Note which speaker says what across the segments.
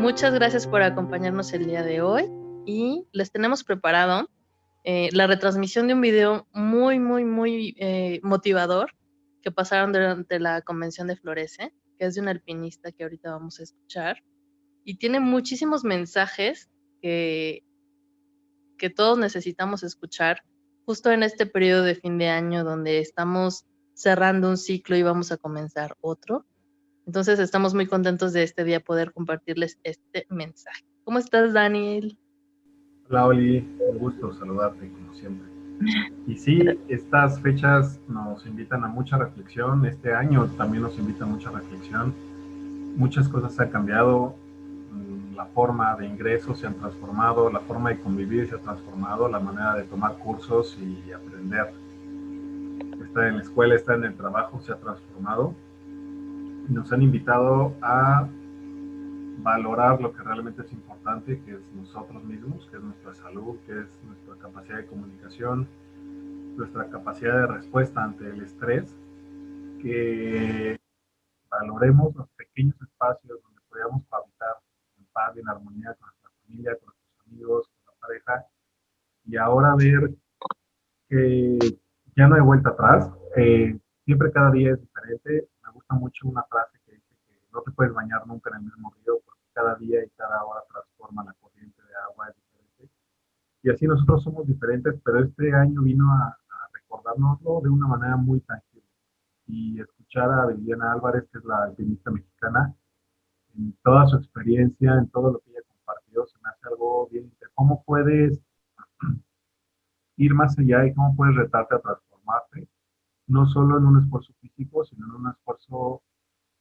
Speaker 1: Muchas gracias por acompañarnos el día de hoy y les tenemos preparado la retransmisión de un video muy motivador que pasaron durante la convención de Florece, que es de un alpinista que ahorita vamos a escuchar y tiene muchísimos mensajes que, que todos necesitamos escuchar justo en este periodo de fin de año donde estamos cerrando un ciclo y vamos a comenzar otro. Entonces estamos muy contentos de este día poder compartirles este mensaje. ¿Cómo estás, Daniel?
Speaker 2: Hola Oli, un gusto saludarte como siempre. Y sí, estas fechas nos invitan a mucha reflexión, este año también nos invita a mucha reflexión, muchas cosas han cambiado, la forma de ingresos se han transformado, la forma de convivir se ha transformado, la manera de tomar cursos y aprender, estar en la escuela, estar en el trabajo se ha transformado y nos han invitado a valorar lo que realmente es importante, que es nosotros mismos, que es nuestra salud, que es nuestra capacidad de comunicación, nuestra capacidad de respuesta ante el estrés, que valoremos los pequeños espacios donde podamos habitar en paz y en armonía con nuestra familia, con nuestros amigos, con la pareja, y ahora ver que ya no hay vuelta atrás, siempre cada día es diferente. Me gusta mucho una frase que dice que no te puedes bañar nunca en el mismo río porque cada día y cada hora transforma la corriente de agua, es diferente. Y así nosotros somos diferentes, pero este año vino a recordárnoslo de una manera muy tangible. Y escuchar a Viviana Álvarez, que es la alpinista mexicana, en toda su experiencia, en todo lo que ella compartió, se me hace algo bien. ¿Cómo puedes ir más allá y cómo puedes retarte a transformarte? No solo en un esfuerzo físico, sino en un esfuerzo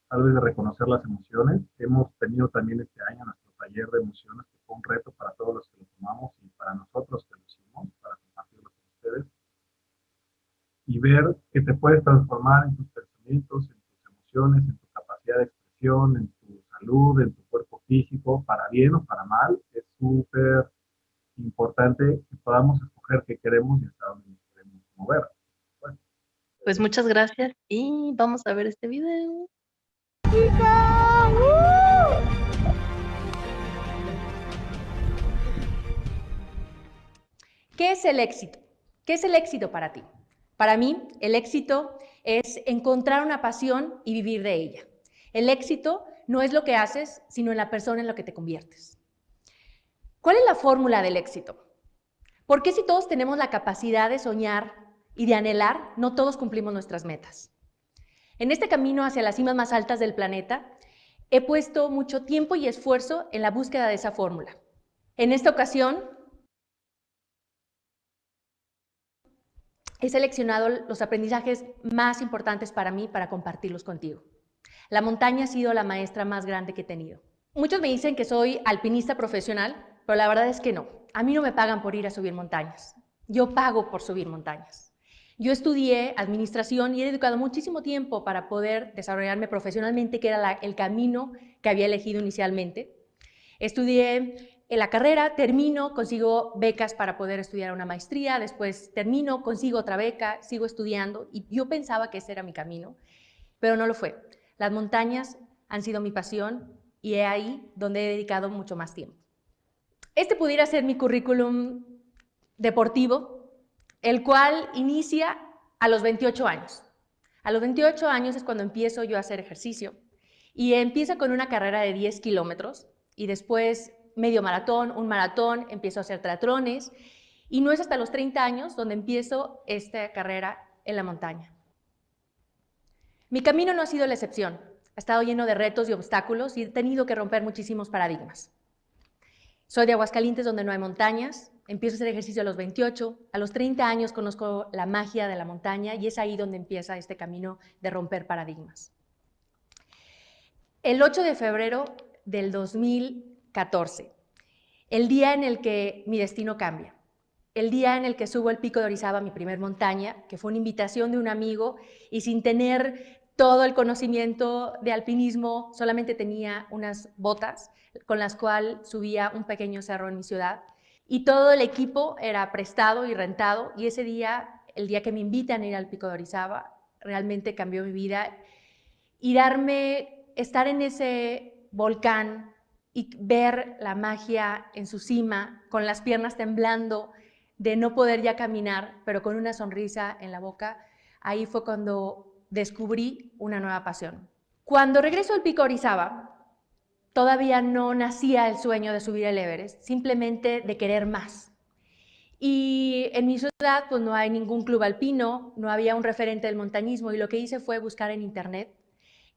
Speaker 2: tal vez de reconocer las emociones. Hemos tenido también este año nuestro taller de emociones, que fue un reto para todos los que lo tomamos y para nosotros que lo hicimos, para compartirlo con ustedes, y ver que te puedes transformar en tus pensamientos, en tus emociones, en tu capacidad de expresión, en tu salud, en tu cuerpo físico, para bien o para mal. Es súper importante que podamos escoger qué queremos y hasta dónde nos queremos mover. Bueno,
Speaker 1: Pues muchas gracias y vamos a ver este video.
Speaker 3: ¿Qué es el éxito? ¿Qué es el éxito para ti? Para mí, el éxito es encontrar una pasión y vivir de ella. El éxito no es lo que haces, sino en la persona en la que te conviertes. ¿Cuál es la fórmula del éxito? ¿Por qué si todos tenemos la capacidad de soñar y de anhelar, no todos cumplimos nuestras metas? En este camino hacia las cimas más altas del planeta, he puesto mucho tiempo y esfuerzo en la búsqueda de esa fórmula. En esta ocasión, he seleccionado los aprendizajes más importantes para mí para compartirlos contigo. La montaña ha sido la maestra más grande que he tenido. Muchos me dicen que soy alpinista profesional, pero la verdad es que no. A mí no me pagan por ir a subir montañas. Yo pago por subir montañas. Yo estudié administración y he dedicado muchísimo tiempo para poder desarrollarme profesionalmente, que era el camino que había elegido inicialmente. Estudié en la carrera, termino, consigo becas para poder estudiar una maestría, después termino, consigo otra beca, sigo estudiando y yo pensaba que ese era mi camino, pero no lo fue. Las montañas han sido mi pasión y es ahí donde he dedicado mucho más tiempo. Este pudiera ser mi currículum deportivo, el cual inicia a los 28 años. A los 28 años es cuando empiezo yo a hacer ejercicio y empieza con una carrera de 10 kilómetros y después medio maratón, un maratón, empiezo a hacer triatlones y no es hasta los 30 años donde empiezo esta carrera en la montaña. Mi camino no ha sido la excepción, ha estado lleno de retos y obstáculos y he tenido que romper muchísimos paradigmas. Soy de Aguascalientes, donde no hay montañas, empiezo a hacer ejercicio a los 28, a los 30 años conozco la magia de la montaña y es ahí donde empieza este camino de romper paradigmas. El 8 de febrero del 2014, el día en el que mi destino cambia, el día en el que subo el Pico de Orizaba, mi primer montaña, que fue una invitación de un amigo y sin tener todo el conocimiento de alpinismo, solamente tenía unas botas con las cuales subía un pequeño cerro en mi ciudad y todo el equipo era prestado y rentado y ese día, el día que me invitan a ir al Pico de Orizaba, realmente cambió mi vida y estar en ese volcán y ver la magia en su cima, con las piernas temblando, de no poder ya caminar, pero con una sonrisa en la boca, ahí fue cuando descubrí una nueva pasión. Cuando regreso al Pico Orizaba, todavía no nacía el sueño de subir el Everest, simplemente de querer más. Y en mi ciudad pues no hay ningún club alpino, no había un referente del montañismo, y lo que hice fue buscar en internet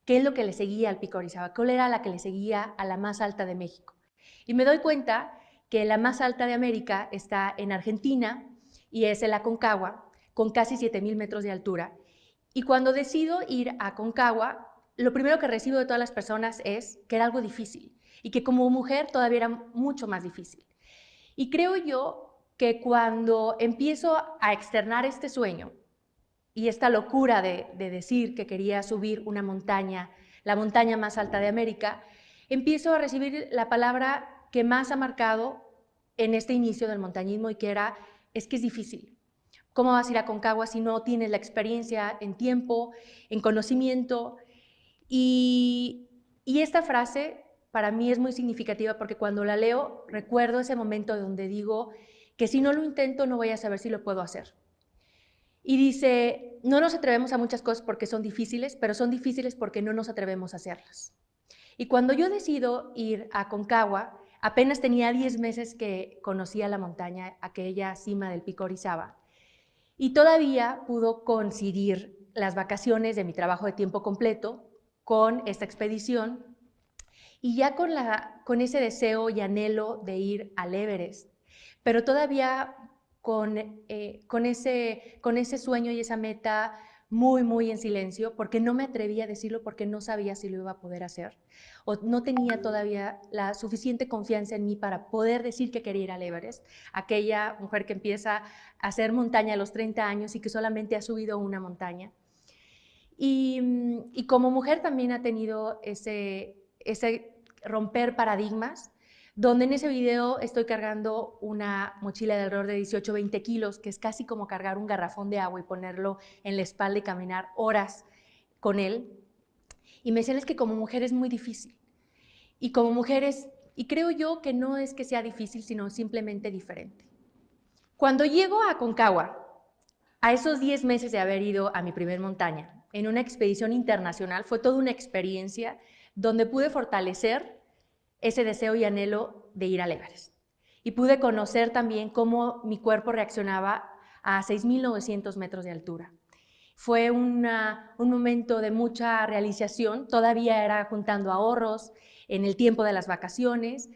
Speaker 3: qué es lo que le seguía al Pico Orizaba, cuál era la que le seguía a la más alta de México. Y me doy cuenta que la más alta de América está en Argentina y es el Aconcagua, con casi 7,000 metros de altura. Y cuando decido ir a Aconcagua, lo primero que recibo de todas las personas es que era algo difícil y que como mujer todavía era mucho más difícil. Y creo yo que cuando empiezo a externar este sueño y esta locura de decir que quería subir una montaña, la montaña más alta de América, empiezo a recibir la palabra que más ha marcado en este inicio del montañismo, y que era, es que es difícil. ¿Cómo vas a ir a Aconcagua si no tienes la experiencia en tiempo, en conocimiento? Y esta frase para mí es muy significativa, porque cuando la leo recuerdo ese momento donde digo que si no lo intento no voy a saber si lo puedo hacer. Y dice, no nos atrevemos a muchas cosas porque son difíciles, pero son difíciles porque no nos atrevemos a hacerlas. Y cuando yo decido ir a Aconcagua, apenas tenía 10 meses que conocía la montaña, aquella cima del Pico Orizaba, y todavía pudo coincidir las vacaciones de mi trabajo de tiempo completo con esta expedición, y ya con ese deseo y anhelo de ir al Everest, pero todavía con ese sueño y esa meta muy, muy en silencio, porque no me atrevía a decirlo, porque no sabía si lo iba a poder hacer, o no tenía todavía la suficiente confianza en mí para poder decir que quería ir al Everest, aquella mujer que empieza a hacer montaña a los 30 años y que solamente ha subido una montaña. Y como mujer también ha tenido ese romper paradigmas, donde en ese video estoy cargando una mochila de alrededor de 18-20 kilos, que es casi como cargar un garrafón de agua y ponerlo en la espalda y caminar horas con él. Y me decían, es que como mujer es muy difícil. Y como mujeres, y creo yo que no es que sea difícil, sino simplemente diferente. Cuando llego a Aconcagua, a esos 10 meses de haber ido a mi primer montaña, en una expedición internacional, fue toda una experiencia donde pude fortalecer ese deseo y anhelo de ir al Everest. Y pude conocer también cómo mi cuerpo reaccionaba a 6,900 metros de altura. Fue un momento de mucha realización, todavía era juntando ahorros en el tiempo de las vacaciones,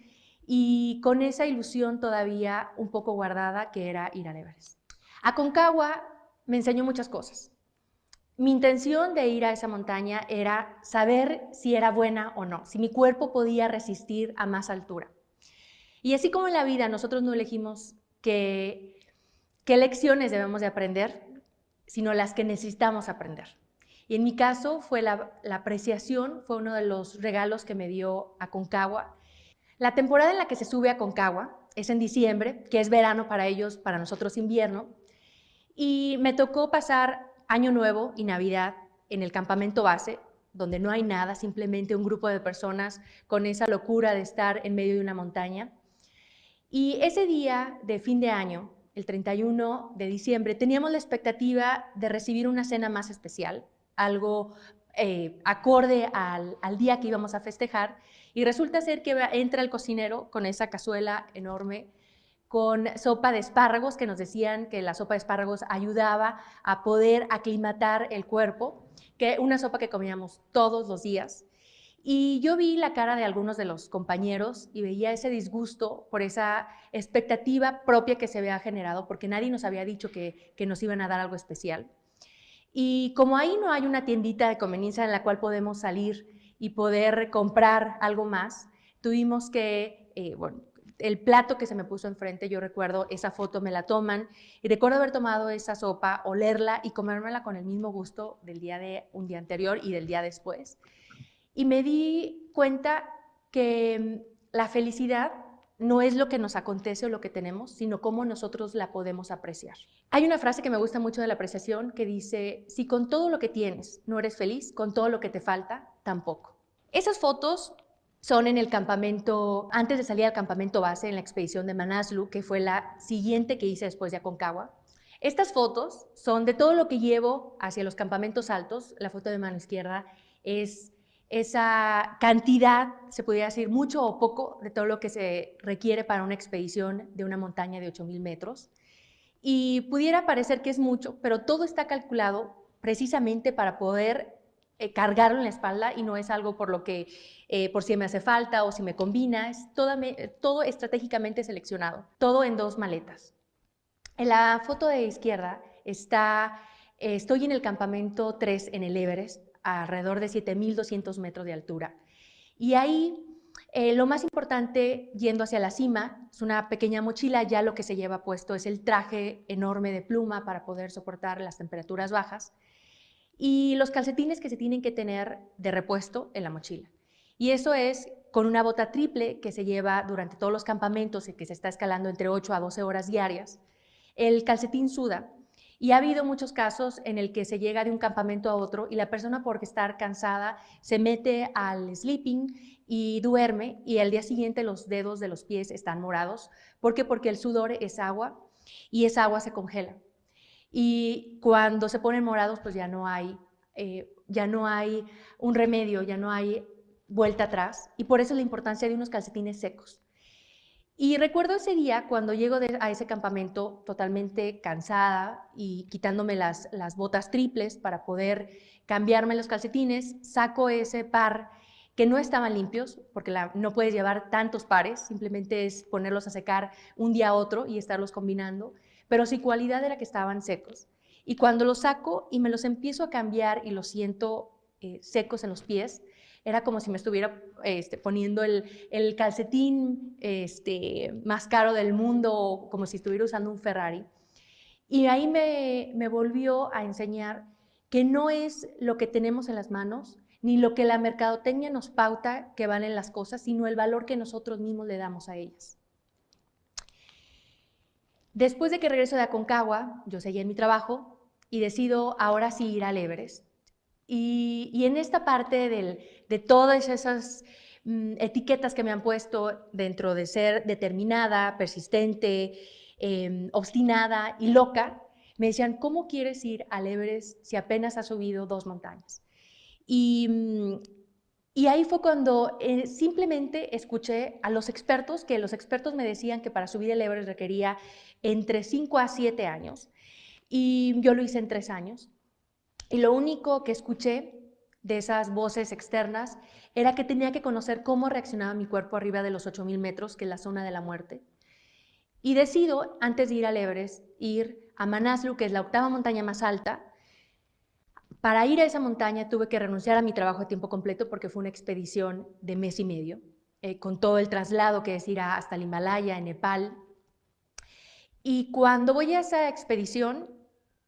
Speaker 3: y con esa ilusión todavía un poco guardada, que era ir al Everest. Aconcagua me enseñó muchas cosas. Mi intención de ir a esa montaña era saber si era buena o no, si mi cuerpo podía resistir a más altura. Y así como en la vida nosotros no elegimos qué lecciones debemos de aprender, sino las que necesitamos aprender. Y en mi caso fue la apreciación, fue uno de los regalos que me dio Aconcagua. La temporada en la que se sube a Aconcagua es en diciembre, que es verano para ellos, para nosotros invierno, y me tocó pasar Año Nuevo y Navidad en el campamento base, donde no hay nada, simplemente un grupo de personas con esa locura de estar en medio de una montaña. Y ese día de fin de año, el 31 de diciembre, teníamos la expectativa de recibir una cena más especial, algo acorde al día que íbamos a festejar, y resulta ser que entra el cocinero con esa cazuela enorme con sopa de espárragos, que nos decían que la sopa de espárragos ayudaba a poder aclimatar el cuerpo, que una sopa que comíamos todos los días. Y yo vi la cara de algunos de los compañeros y veía ese disgusto por esa expectativa propia que se había generado, porque nadie nos había dicho que nos iban a dar algo especial. Y como ahí no hay una tiendita de conveniencia en la cual podemos salir y poder comprar algo más, tuvimos que, el plato que se me puso enfrente, yo recuerdo esa foto, me la toman, y recuerdo haber tomado esa sopa, olerla y comérmela con el mismo gusto del un día anterior y del día después. Y me di cuenta que la felicidad no es lo que nos acontece o lo que tenemos, sino cómo nosotros la podemos apreciar. Hay una frase que me gusta mucho de la apreciación que dice, si con todo lo que tienes no eres feliz, con todo lo que te falta, tampoco. Esas fotos son en el campamento, antes de salir al campamento base en la expedición de Manaslu, que fue la siguiente que hice después de Aconcagua. Estas fotos son de todo lo que llevo hacia los campamentos altos. La foto de mano izquierda es esa cantidad, se podría decir mucho o poco, de todo lo que se requiere para una expedición de una montaña de 8,000 metros. Y pudiera parecer que es mucho, pero todo está calculado precisamente para poder cargarlo en la espalda y no es algo por lo que, por si me hace falta o si me combina, es todo estratégicamente seleccionado, todo en 2 maletas. En la foto de izquierda estoy en el campamento 3 en el Everest, a alrededor de 7,200 metros de altura. Y ahí lo más importante, yendo hacia la cima, es una pequeña mochila. Ya lo que se lleva puesto es el traje enorme de pluma para poder soportar las temperaturas bajas y los calcetines que se tienen que tener de repuesto en la mochila. Y eso es con una bota triple que se lleva durante todos los campamentos y que se está escalando entre 8 a 12 horas diarias. El calcetín suda. Y ha habido muchos casos en el que se llega de un campamento a otro y la persona, por estar cansada, se mete al sleeping y duerme, y al día siguiente los dedos de los pies están morados. ¿Por qué? Porque el sudor es agua y esa agua se congela. Y cuando se ponen morados, pues ya no hay un remedio, ya no hay vuelta atrás. Y por eso la importancia de unos calcetines secos. Y recuerdo ese día cuando llego a ese campamento totalmente cansada y quitándome las botas triples para poder cambiarme los calcetines, saco ese par que no estaban limpios, porque no puedes llevar tantos pares, simplemente es ponerlos a secar un día a otro y estarlos combinando, pero su cualidad era que estaban secos. Y cuando los saco y me los empiezo a cambiar y los siento secos en los pies, era como si me estuviera poniendo el calcetín más caro del mundo, o como si estuviera usando un Ferrari. Y ahí me volvió a enseñar que no es lo que tenemos en las manos, ni lo que la mercadotecnia nos pauta que valen las cosas, sino el valor que nosotros mismos le damos a ellas. Después de que regreso de Aconcagua, yo seguí en mi trabajo y decido ahora sí ir al Everest. Y en esta parte de todas esas etiquetas que me han puesto dentro de ser determinada, persistente, obstinada y loca, me decían, ¿cómo quieres ir al Everest si apenas has subido 2 montañas? Y ahí fue cuando simplemente escuché a los expertos, que los expertos me decían que para subir el Everest requería entre 5 a 7 años, y yo lo hice en 3 años. Y lo único que escuché de esas voces externas era que tenía que conocer cómo reaccionaba mi cuerpo arriba de los 8,000 metros, que es la zona de la muerte. Y decido, antes de ir al Everest, ir a Manaslu, que es la 8ª montaña más alta. Para ir a esa montaña tuve que renunciar a mi trabajo de tiempo completo porque fue una expedición de mes y medio, con todo el traslado que es ir hasta el Himalaya, en Nepal. Y cuando voy a esa expedición,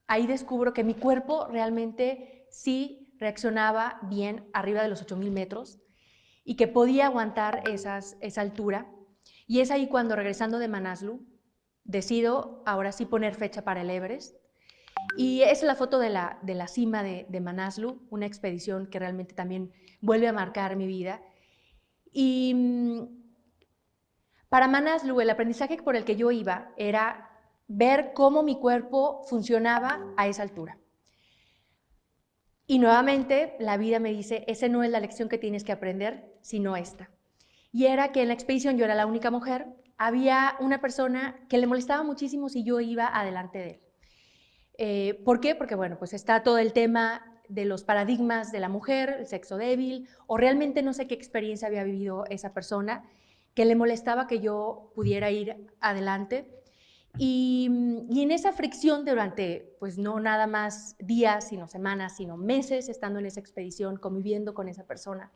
Speaker 3: ahí descubro que mi cuerpo realmente sí reaccionaba bien arriba de los 8,000 metros y que podía aguantar esa altura. Y es ahí cuando, regresando de Manaslu, decido ahora sí poner fecha para el Everest. Y es la foto de la cima de Manaslu, una expedición que realmente también vuelve a marcar mi vida. Y para Manaslu, el aprendizaje por el que yo iba era ver cómo mi cuerpo funcionaba a esa altura. Y nuevamente la vida me dice, esa no es la lección que tienes que aprender, sino esta. Y era que en la expedición yo era la única mujer, había una persona que le molestaba muchísimo si yo iba adelante de él. ¿Por qué? Porque bueno, pues está todo el tema de los paradigmas de la mujer, el sexo débil, o realmente no sé qué experiencia había vivido esa persona que le molestaba que yo pudiera ir adelante. Y en esa fricción durante, pues no nada más días, sino semanas, sino meses, estando en esa expedición, conviviendo con esa persona,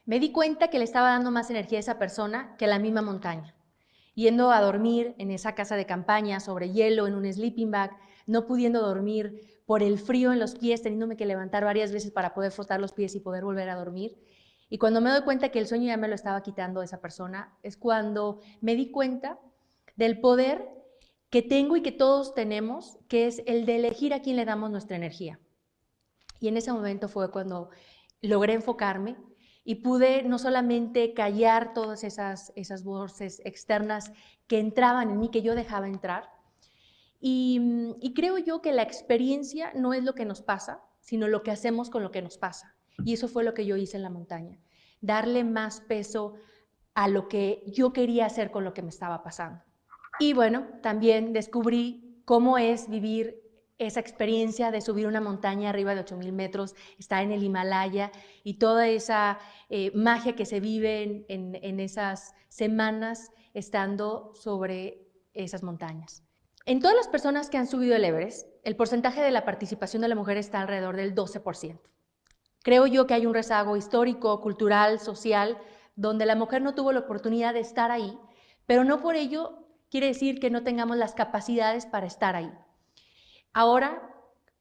Speaker 3: me di cuenta que le estaba dando más energía a esa persona que a la misma montaña. Yendo a dormir en esa casa de campaña sobre hielo, en un sleeping bag, no pudiendo dormir por el frío en los pies, teniéndome que levantar varias veces para poder frotar los pies y poder volver a dormir. Y cuando me doy cuenta que el sueño ya me lo estaba quitando esa persona, es cuando me di cuenta del poder que tengo y que todos tenemos, que es el de elegir a quién le damos nuestra energía. Y en ese momento fue cuando logré enfocarme y pude no solamente callar todas esas voces externas que entraban en mí, que yo dejaba entrar. Y creo yo que la experiencia no es lo que nos pasa, sino lo que hacemos con lo que nos pasa. Y eso fue lo que yo hice en la montaña, darle más peso a lo que yo quería hacer con lo que me estaba pasando. Y bueno, también descubrí cómo es vivir esa experiencia de subir una montaña arriba de 8,000 metros, estar en el Himalaya y toda esa magia que se vive en esas semanas estando sobre esas montañas. En todas las personas que han subido el Everest, el porcentaje de la participación de la mujer está alrededor del 12%. Creo yo que hay un rezago histórico, cultural, social, donde la mujer no tuvo la oportunidad de estar ahí, pero no por ello quiere decir que no tengamos las capacidades para estar ahí. Ahora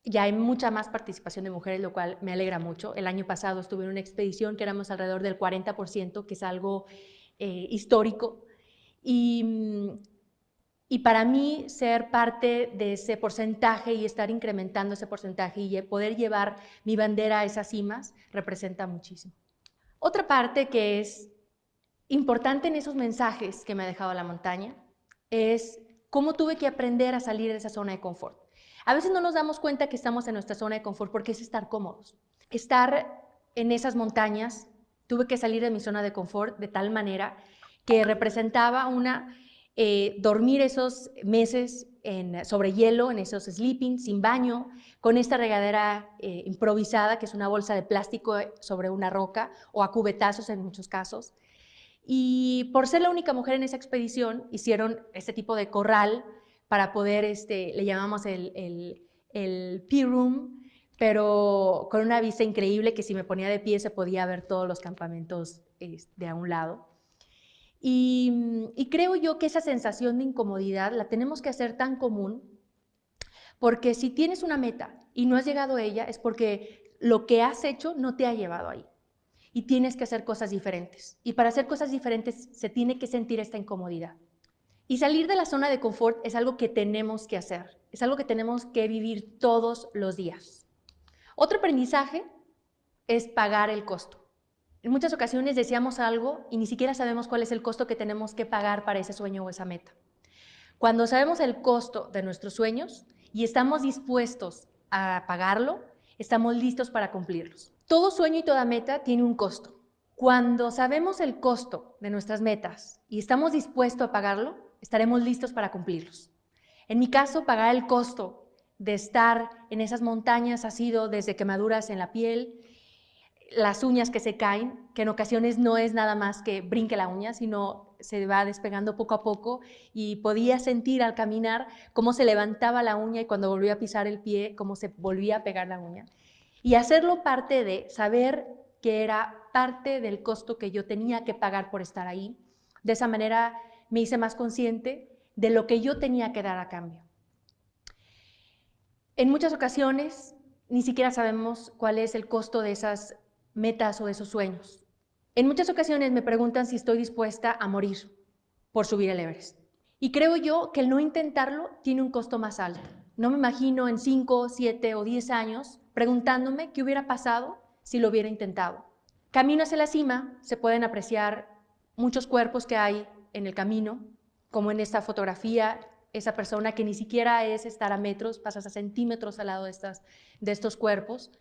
Speaker 3: ya hay mucha más participación de mujeres, lo cual me alegra mucho. El año pasado estuve en una expedición que éramos alrededor del 40%, que es algo histórico. Y para mí ser parte de ese porcentaje y estar incrementando ese porcentaje y poder llevar mi bandera a esas cimas representa muchísimo. Otra parte que es importante en esos mensajes que me ha dejado la montaña es cómo tuve que aprender a salir de esa zona de confort. A veces no nos damos cuenta que estamos en nuestra zona de confort porque es estar cómodos. Estar en esas montañas, tuve que salir de mi zona de confort de tal manera que representaba dormir esos meses sobre hielo, en esos sleeping, sin baño, con esta regadera improvisada, que es una bolsa de plástico sobre una roca, o a cubetazos en muchos casos. Y por ser la única mujer en esa expedición, hicieron este tipo de corral para poder, le llamamos el pea room, pero con una vista increíble que si me ponía de pie se podía ver todos los campamentos de a un lado. Y creo yo que esa sensación de incomodidad la tenemos que hacer tan común, porque si tienes una meta y no has llegado a ella es porque lo que has hecho no te ha llevado ahí. Y tienes que hacer cosas diferentes. Y para hacer cosas diferentes se tiene que sentir esta incomodidad. Y salir de la zona de confort es algo que tenemos que hacer, es algo que tenemos que vivir todos los días. Otro aprendizaje es pagar el costo. En muchas ocasiones deseamos algo y ni siquiera sabemos cuál es el costo que tenemos que pagar para ese sueño o esa meta. Cuando sabemos el costo de nuestros sueños y estamos dispuestos a pagarlo, estamos listos para cumplirlos. Todo sueño y toda meta tiene un costo. Cuando sabemos el costo de nuestras metas y estamos dispuestos a pagarlo, estaremos listos para cumplirlos. En mi caso, pagar el costo de estar en esas montañas ha sido desde quemaduras en la piel, las uñas que se caen, que en ocasiones no es nada más que brinque la uña, sino se va despegando poco a poco y podía sentir al caminar cómo se levantaba la uña y cuando volvía a pisar el pie, cómo se volvía a pegar la uña. Y hacerlo parte de saber que era parte del costo que yo tenía que pagar por estar ahí. De esa manera me hice más consciente de lo que yo tenía que dar a cambio. En muchas ocasiones ni siquiera sabemos cuál es el costo de esas metas o de esos sueños. En muchas ocasiones me preguntan si estoy dispuesta a morir por subir el Everest. Y creo yo que el no intentarlo tiene un costo más alto. No me imagino en 5, 7 o 10 años preguntándome qué hubiera pasado si lo hubiera intentado. Camino hacia la cima se pueden apreciar muchos cuerpos que hay en el camino, como en esta fotografía, esa persona que ni siquiera es estar a metros, pasas a centímetros al lado de estos cuerpos.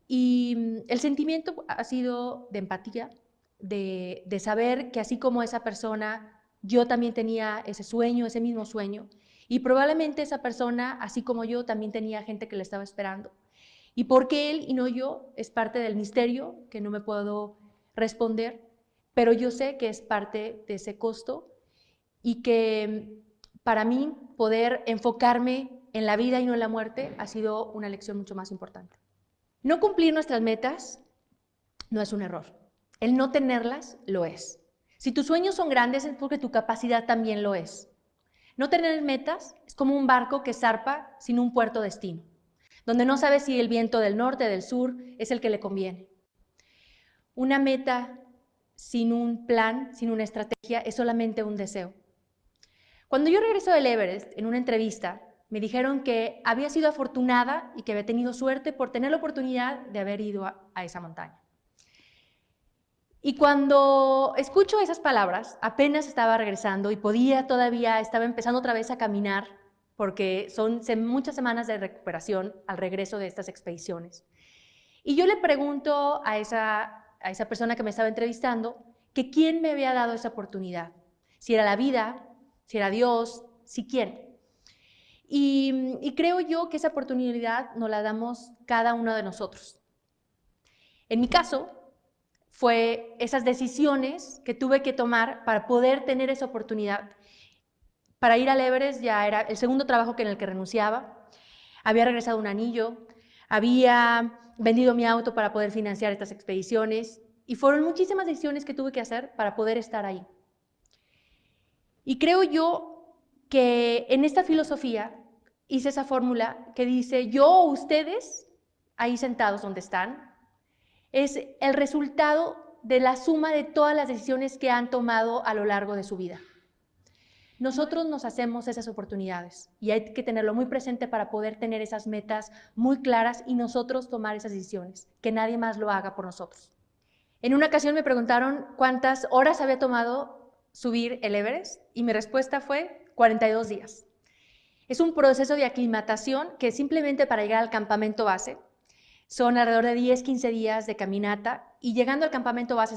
Speaker 3: Y el sentimiento ha sido de empatía, de saber que así como esa persona, yo también tenía ese sueño, ese mismo sueño, y probablemente esa persona, así como yo, también tenía gente que le estaba esperando. Y por qué él y no yo es parte del misterio que no me puedo responder, pero yo sé que es parte de ese costo y que para mí poder enfocarme en la vida y no en la muerte ha sido una lección mucho más importante. No cumplir nuestras metas no es un error. El no tenerlas lo es. Si tus sueños son grandes es porque tu capacidad también lo es. No tener metas es como un barco que zarpa sin un puerto destino, donde no sabe si el viento del norte, del sur, es el que le conviene. Una meta sin un plan, sin una estrategia, es solamente un deseo. Cuando yo regreso del Everest, en una entrevista, me dijeron que había sido afortunada y que había tenido suerte por tener la oportunidad de haber ido a esa montaña. Y cuando escucho esas palabras, apenas estaba regresando y estaba empezando otra vez a caminar, porque son muchas semanas de recuperación al regreso de estas expediciones. Y yo le pregunto a esa persona que me estaba entrevistando que quién me había dado esa oportunidad, si era la vida, si era Dios, si quién. Y creo yo que esa oportunidad nos la damos cada uno de nosotros. En mi caso, fue esas decisiones que tuve que tomar para poder tener esa oportunidad. Para ir al Everest ya era el segundo trabajo en el que renunciaba, había regresado un anillo, había vendido mi auto para poder financiar estas expediciones y fueron muchísimas decisiones que tuve que hacer para poder estar ahí. Y creo yo que en esta filosofía hice esa fórmula que dice, yo o ustedes, ahí sentados donde están, es el resultado de la suma de todas las decisiones que han tomado a lo largo de su vida. Nosotros nos hacemos esas oportunidades y hay que tenerlo muy presente para poder tener esas metas muy claras y nosotros tomar esas decisiones, que nadie más lo haga por nosotros. En una ocasión me preguntaron cuántas horas había tomado subir el Everest y mi respuesta fue 42 días. Es un proceso de aclimatación que simplemente para llegar al campamento base son alrededor de 10-15 días de caminata y llegando al campamento base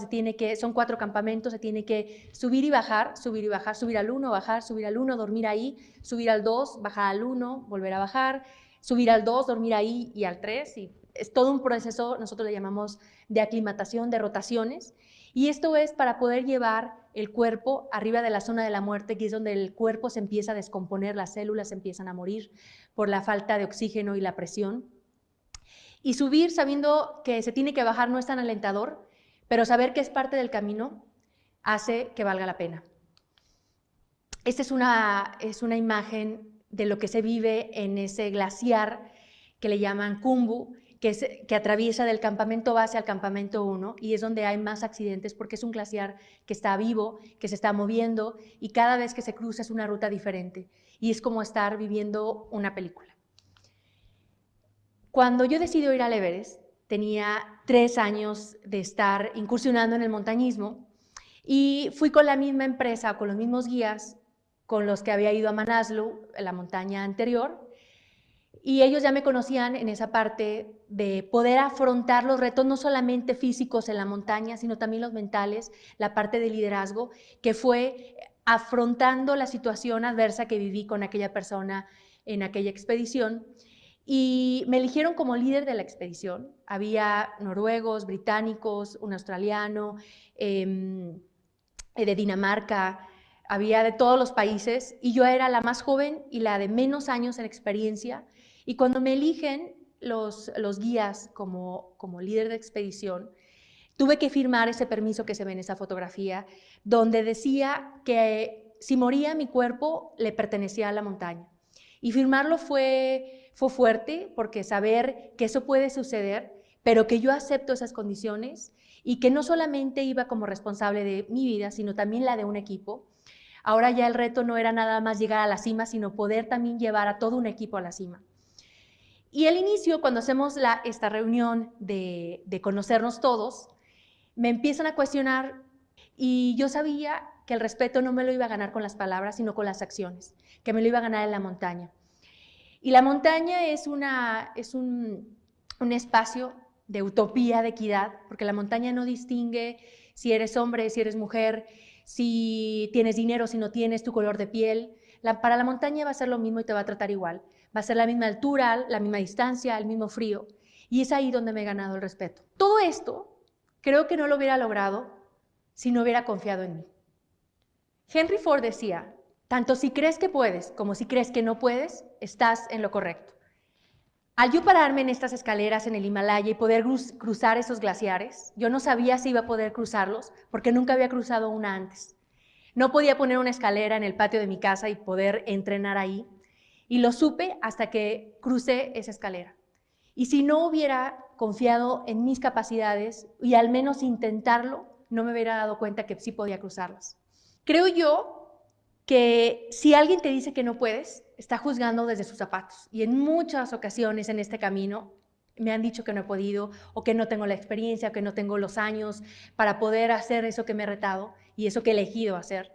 Speaker 3: son 4 campamentos, se tiene que subir y bajar, subir al 1, bajar, subir al 1, dormir ahí, subir al 2, bajar al 1, volver a bajar, subir al 2, dormir ahí y al 3. Y es todo un proceso, nosotros le llamamos de aclimatación, de rotaciones. Y esto es para poder llevar el cuerpo arriba de la zona de la muerte, que es donde el cuerpo se empieza a descomponer, las células empiezan a morir por la falta de oxígeno y la presión. Y subir sabiendo que se tiene que bajar no es tan alentador, pero saber que es parte del camino hace que valga la pena. Esta es una imagen de lo que se vive en ese glaciar que le llaman Khumbu, que atraviesa del campamento base al campamento 1 y es donde hay más accidentes porque es un glaciar que está vivo, que se está moviendo y cada vez que se cruza es una ruta diferente y es como estar viviendo una película. Cuando yo decidí ir al Everest, tenía 3 años de estar incursionando en el montañismo y fui con la misma empresa, con los mismos guías con los que había ido a Manaslu, la montaña anterior, y ellos ya me conocían en esa parte de poder afrontar los retos no solamente físicos en la montaña, sino también los mentales, la parte de liderazgo, que fue afrontando la situación adversa que viví con aquella persona en aquella expedición. Y me eligieron como líder de la expedición. Había noruegos, británicos, un australiano, de Dinamarca, había de todos los países y yo era la más joven y la de menos años en experiencia. Y cuando me eligen los guías como líder de expedición, tuve que firmar ese permiso que se ve en esa fotografía, donde decía que si moría mi cuerpo le pertenecía a la montaña. Y firmarlo fue fuerte porque saber que eso puede suceder, pero que yo acepto esas condiciones y que no solamente iba como responsable de mi vida, sino también la de un equipo. Ahora ya el reto no era nada más llegar a la cima, sino poder también llevar a todo un equipo a la cima. Y al inicio, cuando hacemos esta reunión de conocernos todos, me empiezan a cuestionar y yo sabía que el respeto no me lo iba a ganar con las palabras, sino con las acciones, que me lo iba a ganar en la montaña. Y la montaña es un espacio de utopía, de equidad, porque la montaña no distingue si eres hombre, si eres mujer, si tienes dinero, si no tienes, tu color de piel. Para la montaña va a ser lo mismo y te va a tratar igual. Va a ser la misma altura, la misma distancia, el mismo frío. Y es ahí donde me he ganado el respeto. Todo esto creo que no lo hubiera logrado si no hubiera confiado en mí. Henry Ford decía, tanto si crees que puedes como si crees que no puedes, estás en lo correcto. Al yo pararme en estas escaleras en el Himalaya y poder cruzar esos glaciares, yo no sabía si iba a poder cruzarlos porque nunca había cruzado una antes. No podía poner una escalera en el patio de mi casa y poder entrenar ahí. Y lo supe hasta que crucé esa escalera. Y si no hubiera confiado en mis capacidades y al menos intentarlo, no me hubiera dado cuenta que sí podía cruzarlas. Creo yo que si alguien te dice que no puedes, está juzgando desde sus zapatos. Y en muchas ocasiones en este camino me han dicho que no he podido, o que no tengo la experiencia, que no tengo los años para poder hacer eso que me he retado y eso que he elegido hacer.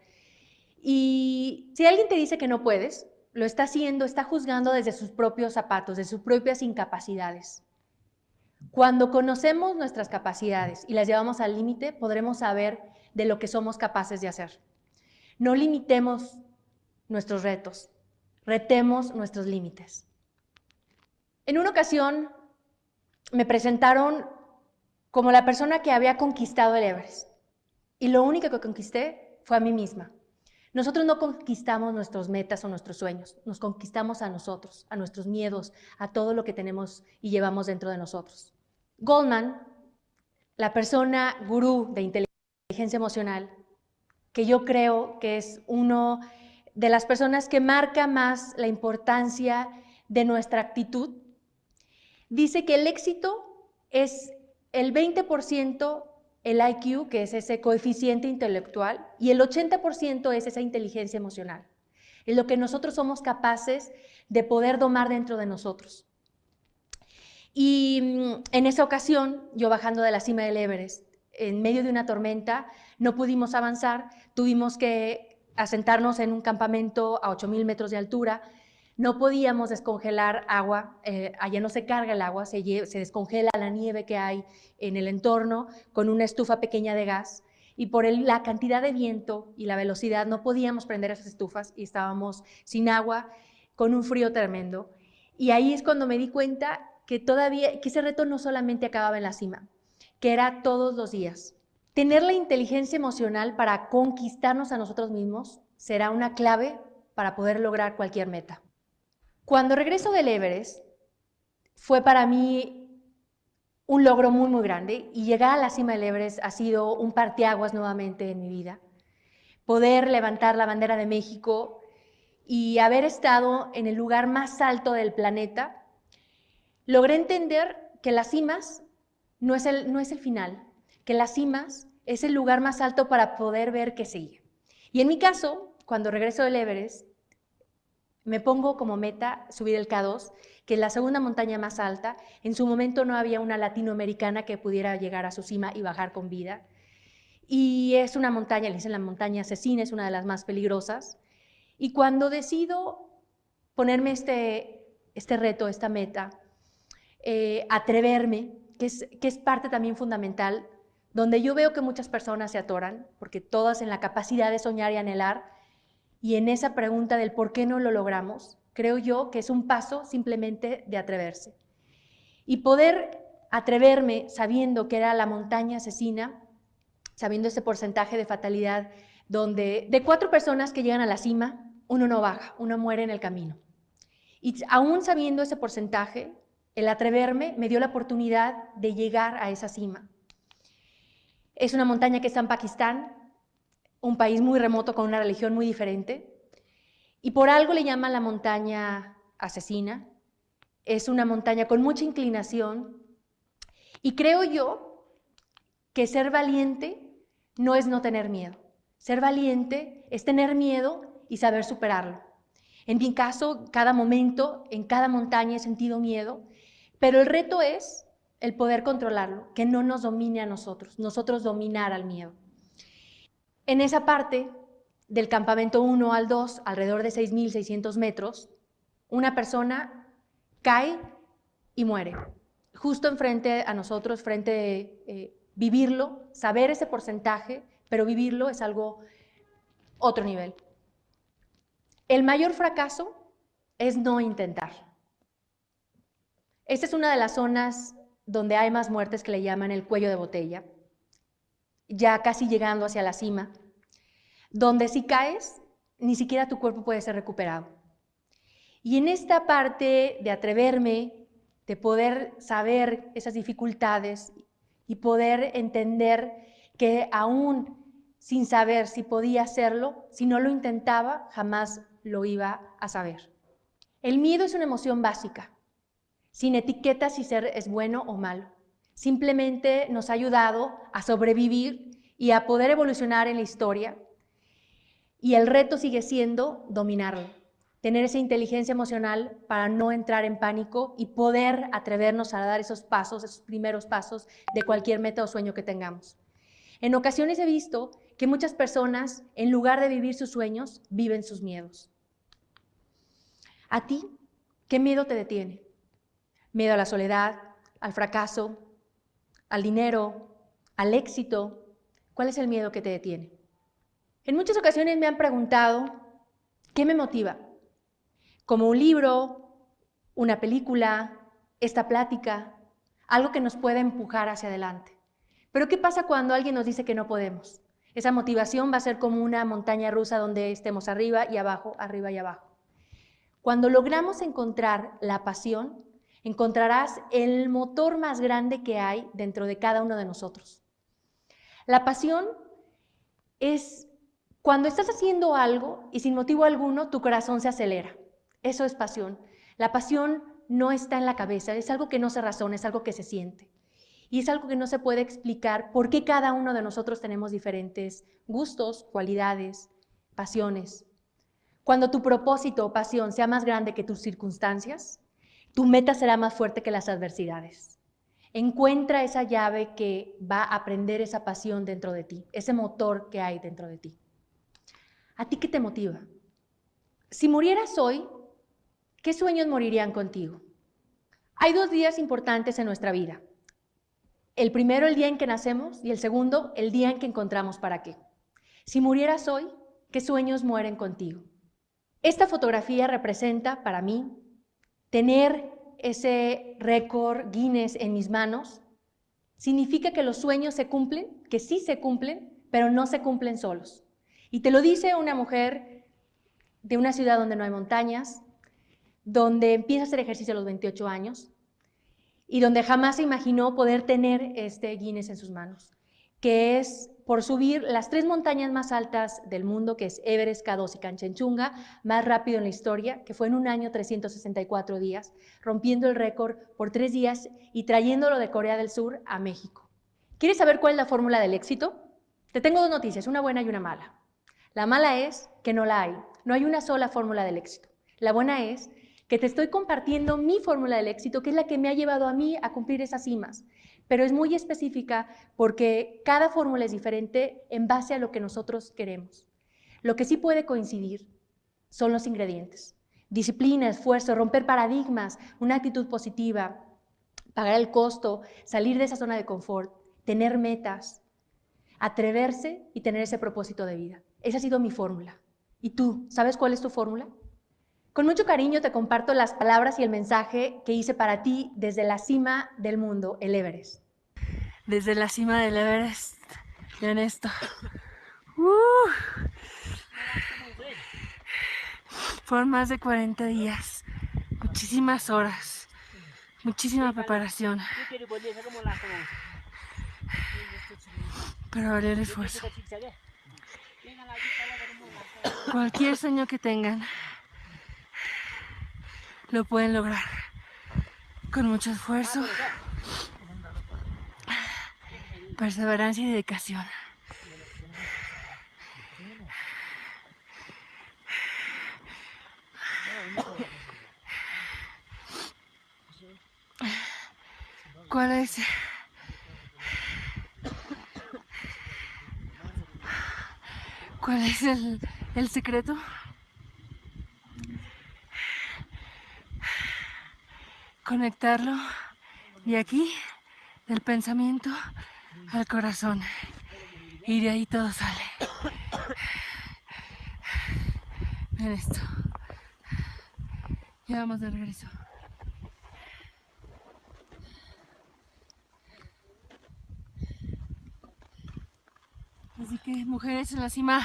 Speaker 3: Y si alguien te dice que no puedes, lo está haciendo, está juzgando desde sus propios zapatos, de sus propias incapacidades. Cuando conocemos nuestras capacidades y las llevamos al límite, podremos saber de lo que somos capaces de hacer. No limitemos nuestros retos, retemos nuestros límites. En una ocasión me presentaron como la persona que había conquistado el Everest, y lo único que conquisté fue a mí misma. Nosotros no conquistamos nuestras metas o nuestros sueños, nos conquistamos a nosotros, a nuestros miedos, a todo lo que tenemos y llevamos dentro de nosotros. Goleman, la persona gurú de inteligencia emocional, que yo creo que es uno de las personas que marca más la importancia de nuestra actitud, dice que el éxito es el 20% el IQ, que es ese coeficiente intelectual, y el 80% es esa inteligencia emocional. Es lo que nosotros somos capaces de poder domar dentro de nosotros. Y en esa ocasión, yo bajando de la cima del Everest, en medio de una tormenta, no pudimos avanzar, tuvimos que asentarnos en un campamento a 8,000 metros de altura. No podíamos descongelar agua, allá no se carga el agua, se descongela la nieve que hay en el entorno con una estufa pequeña de gas, y por la cantidad de viento y la velocidad no podíamos prender esas estufas y estábamos sin agua, con un frío tremendo. Y ahí es cuando me di cuenta que ese reto no solamente acababa en la cima, que era todos los días. Tener la inteligencia emocional para conquistarnos a nosotros mismos será una clave para poder lograr cualquier meta. Cuando regreso del Everest, fue para mí un logro muy, muy grande, y llegar a la cima del Everest ha sido un parteaguas nuevamente en mi vida. Poder levantar la bandera de México y haber estado en el lugar más alto del planeta, logré entender que las cimas no es el final, que las cimas es el lugar más alto para poder ver qué sigue. Y en mi caso, cuando regreso del Everest, me pongo como meta subir el K2, que es la segunda montaña más alta. En su momento no había una latinoamericana que pudiera llegar a su cima y bajar con vida. Y es una montaña, le dicen la montaña asesina, es una de las más peligrosas. Y cuando decido ponerme este reto, esta meta, atreverme, que es parte también fundamental, donde yo veo que muchas personas se atoran, porque todas en la capacidad de soñar y anhelar, y en esa pregunta del por qué no lo logramos, creo yo que es un paso simplemente de atreverse. Y poder atreverme sabiendo que era la montaña asesina, sabiendo ese porcentaje de fatalidad, donde de 4 personas que llegan a la cima, uno no baja, uno muere en el camino. Y aún sabiendo ese porcentaje, el atreverme me dio la oportunidad de llegar a esa cima. Es una montaña que está en Pakistán, un país muy remoto con una religión muy diferente, y por algo le llaman la montaña asesina. Es una montaña con mucha inclinación, y creo yo que ser valiente no es no tener miedo. Ser valiente es tener miedo y saber superarlo. En mi caso, cada momento, en cada montaña he sentido miedo, pero el reto es el poder controlarlo, que no nos domine a nosotros dominar al miedo. En esa parte del campamento 1 al 2, alrededor de 6,600 metros, una persona cae y muere. Justo enfrente a nosotros, vivirlo, saber ese porcentaje, pero vivirlo es algo otro nivel. El mayor fracaso es no intentar. Esta es una de las zonas donde hay más muertes, que le llaman el cuello de botella, ya casi llegando hacia la cima, donde si caes, ni siquiera tu cuerpo puede ser recuperado. Y en esta parte de atreverme, de poder saber esas dificultades y poder entender que aún sin saber si podía hacerlo, si no lo intentaba, jamás lo iba a saber. El miedo es una emoción básica, sin etiqueta si ser es bueno o malo. Simplemente nos ha ayudado a sobrevivir y a poder evolucionar en la historia, y el reto sigue siendo dominarlo. tener esa inteligencia emocional para no entrar en pánico y poder atrevernos a dar esos pasos, esos primeros pasos de cualquier meta o sueño que tengamos. En ocasiones he visto que muchas personas, en lugar de vivir sus sueños, viven sus miedos. ¿A ti qué miedo te detiene? ¿Miedo a la soledad, al fracaso, al dinero, al éxito? ¿Cuál es el miedo que te detiene? En muchas ocasiones me han preguntado, ¿qué me motiva? Como un libro, una película, esta plática, algo que nos pueda empujar hacia adelante. Pero ¿qué pasa cuando alguien nos dice que no podemos? Esa motivación va a ser como una montaña rusa donde estemos arriba y abajo, arriba y abajo. Cuando logramos encontrar la pasión, encontrarás el motor más grande que hay dentro de cada uno de nosotros. La pasión es cuando estás haciendo algo y sin motivo alguno tu corazón se acelera. Eso es pasión. La pasión no está en la cabeza, es algo que no se razona, es algo que se siente. Y es algo que no se puede explicar por qué cada uno de nosotros tenemos diferentes gustos, cualidades, pasiones. Cuando tu propósito o pasión sea más grande que tus circunstancias, tu meta será más fuerte que las adversidades. Encuentra esa llave que va a prender esa pasión dentro de ti, ese motor que hay dentro de ti. ¿A ti qué te motiva? Si murieras hoy, ¿qué sueños morirían contigo? Hay 2 días importantes en nuestra vida. El primero, el día en que nacemos, y el segundo, el día en que encontramos para qué. Si murieras hoy, ¿qué sueños mueren contigo? Esta fotografía representa para mí tener ese récord Guinness en mis manos. Significa que los sueños se cumplen, que sí se cumplen, pero no se cumplen solos. Y te lo dice una mujer de una ciudad donde no hay montañas, donde empieza a hacer ejercicio a los 28 años y donde jamás se imaginó poder tener este Guinness en sus manos, que es por subir las 3 montañas más altas del mundo, que es Everest, K2 y Kanchenjunga, más rápido en la historia, que fue en un año 364 días, rompiendo el récord por 3 días y trayéndolo de Corea del Sur a México. ¿Quieres saber cuál es la fórmula del éxito? Te tengo 2 noticias, una buena y una mala. La mala es que no la hay, no hay una sola fórmula del éxito. La buena es que te estoy compartiendo mi fórmula del éxito, que es la que me ha llevado a mí a cumplir esas cimas, pero es muy específica porque cada fórmula es diferente en base a lo que nosotros queremos. Lo que sí puede coincidir son los ingredientes. Disciplina, esfuerzo, romper paradigmas, una actitud positiva, pagar el costo, salir de esa zona de confort, tener metas, atreverse y tener ese propósito de vida. Esa ha sido mi fórmula. ¿Y tú, sabes cuál es tu fórmula? Con mucho cariño te comparto las palabras y el mensaje que hice para ti desde la cima del mundo, el Everest.
Speaker 4: Desde la cima del Everest, vean esto. Fueron más de 40 días, muchísimas horas, muchísima preparación. Pero valió el esfuerzo. Cualquier sueño que tengan, lo pueden lograr con mucho esfuerzo, perseverancia y dedicación. ¿Cuál es el secreto? Conectarlo de aquí, del pensamiento al corazón, y de ahí todo sale. Miren esto. Ya vamos de regreso. Así que, mujeres en la cima,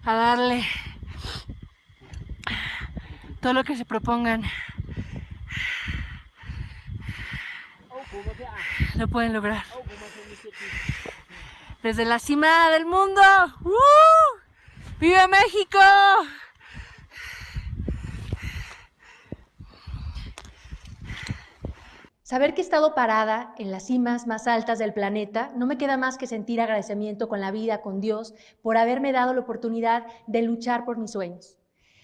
Speaker 4: a darle todo lo que se propongan. Lo pueden lograr. Desde la cima del mundo. ¡Viva México!
Speaker 3: Saber que he estado parada en las cimas más altas del planeta, no me queda más que sentir agradecimiento con la vida, con Dios, por haberme dado la oportunidad de luchar por mis sueños.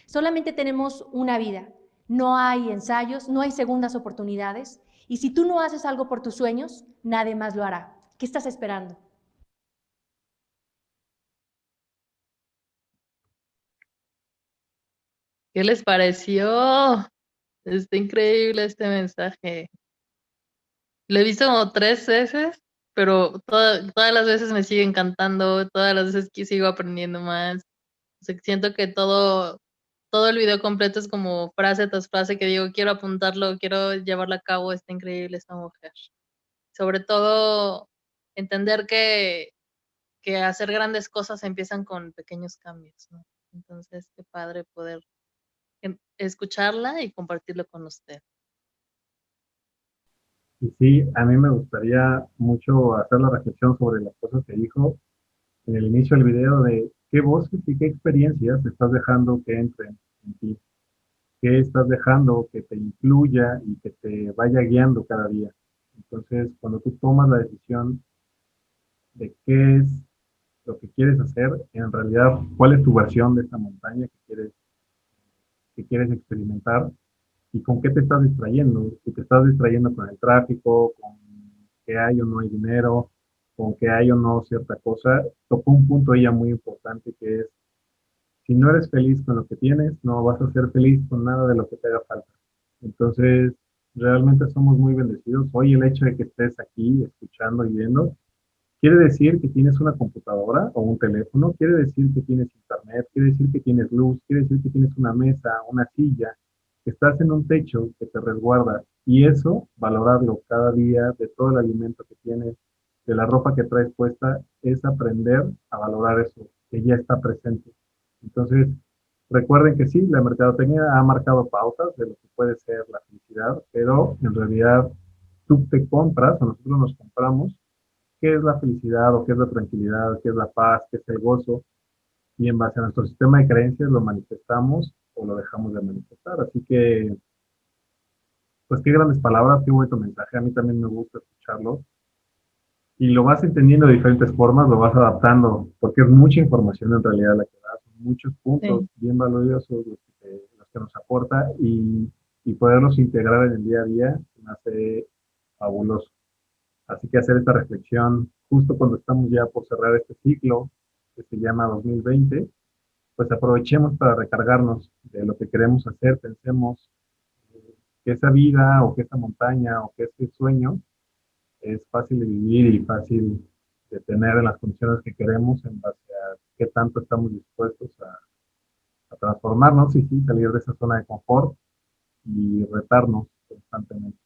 Speaker 3: Solamente tenemos una vida. No hay ensayos, no hay segundas oportunidades. Y si tú no haces algo por tus sueños, nadie más lo hará. ¿Qué estás esperando?
Speaker 1: ¿Qué les pareció? Está increíble este mensaje. Lo he visto como 3 veces, pero todas las veces me sigue encantando, todas las veces que sigo aprendiendo más. O sea, siento que todo el video completo es como frase tras frase que digo, quiero apuntarlo, quiero llevarlo a cabo, está increíble esta mujer. Sobre todo, entender que hacer grandes cosas empiezan con pequeños cambios, ¿no? Entonces, qué padre poder escucharla y compartirlo con usted.
Speaker 2: Y sí, a mí me gustaría mucho hacer la reflexión sobre las cosas que dijo en el inicio del video de qué voces y qué experiencias estás dejando que entren en ti, qué estás dejando que te influya y que te vaya guiando cada día. Entonces, cuando tú tomas la decisión de qué es lo que quieres hacer, en realidad, cuál es tu versión de esta montaña que quieres experimentar y con qué te estás distrayendo. Si te estás distrayendo con el tráfico, con que hay o no hay dinero, con que hay o no cierta cosa, tocó un punto ella muy importante que es, si no eres feliz con lo que tienes, no vas a ser feliz con nada de lo que te haga falta. Entonces, realmente somos muy bendecidos. Hoy el hecho de que estés aquí escuchando y viendo, quiere decir que tienes una computadora o un teléfono, quiere decir que tienes internet, quiere decir que tienes luz, quiere decir que tienes una mesa, una silla, que estás en un techo que te resguarda. Y eso, valorarlo cada día de todo el alimento que tienes, de la ropa que traes puesta, es aprender a valorar eso, que ya está presente. Entonces, recuerden que sí, la mercadotecnia ha marcado pautas de lo que puede ser la felicidad, pero en realidad tú te compras o nosotros nos compramos qué es la felicidad o qué es la tranquilidad, qué es la paz, qué es el gozo, y en base a nuestro sistema de creencias lo manifestamos o lo dejamos de manifestar. Así que, pues qué grandes palabras, qué bonito mensaje, a mí también me gusta escucharlo, y lo vas entendiendo de diferentes formas, lo vas adaptando, porque es mucha información en realidad la que da, son muchos puntos
Speaker 1: Sí.
Speaker 2: bien valiosos los que nos aporta, y poderlos integrar en el día a día me hace fabuloso. Así que hacer esta reflexión justo cuando estamos ya por cerrar este ciclo que se llama 2020, pues aprovechemos para recargarnos de lo que queremos hacer, pensemos que esa vida o que esa montaña o que ese sueño es fácil de vivir y fácil de tener en las condiciones que queremos en base a qué tanto estamos dispuestos a transformarnos y sí, salir de esa zona de confort y retarnos constantemente.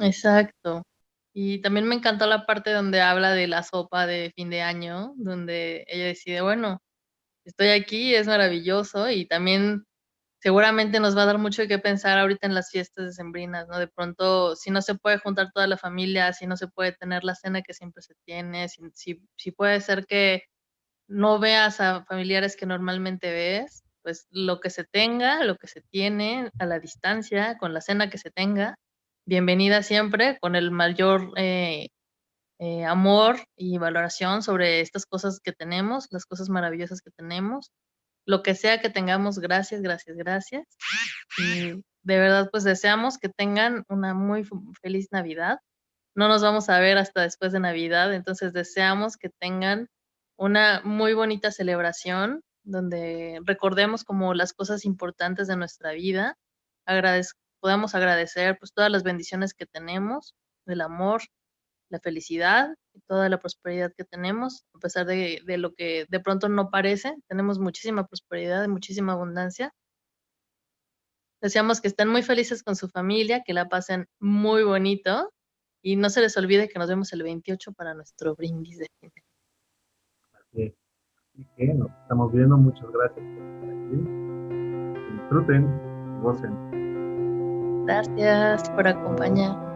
Speaker 1: Exacto. Y también me encantó la parte donde habla de la sopa de fin de año, donde ella decide, bueno, estoy aquí, es maravilloso y también seguramente nos va a dar mucho que pensar ahorita en las fiestas decembrinas, ¿no? De pronto, si no se puede juntar toda la familia, si no se puede tener la cena que siempre se tiene, si puede ser que no veas a familiares que normalmente ves, pues lo que se tenga, lo que se tiene a la distancia, con la cena que se tenga, bienvenida siempre, con el mayor amor y valoración sobre estas cosas que tenemos, las cosas maravillosas que tenemos, lo que sea que tengamos, gracias, gracias, gracias. Y de verdad, pues deseamos que tengan una muy feliz Navidad. No nos vamos a ver hasta después de Navidad, entonces deseamos que tengan una muy bonita celebración donde recordemos como las cosas importantes de nuestra vida, podamos agradecer pues todas las bendiciones que tenemos, el amor, la felicidad y toda la prosperidad que tenemos, a pesar de lo que de pronto no parece, tenemos muchísima prosperidad y muchísima abundancia. Deseamos que estén muy felices con su familia, que la pasen muy bonito y no se les olvide que nos vemos el 28 para nuestro brindis de fin de año.
Speaker 2: Así que nos estamos viendo, muchas gracias por estar aquí. Disfruten, gocen.
Speaker 1: Gracias por acompañar.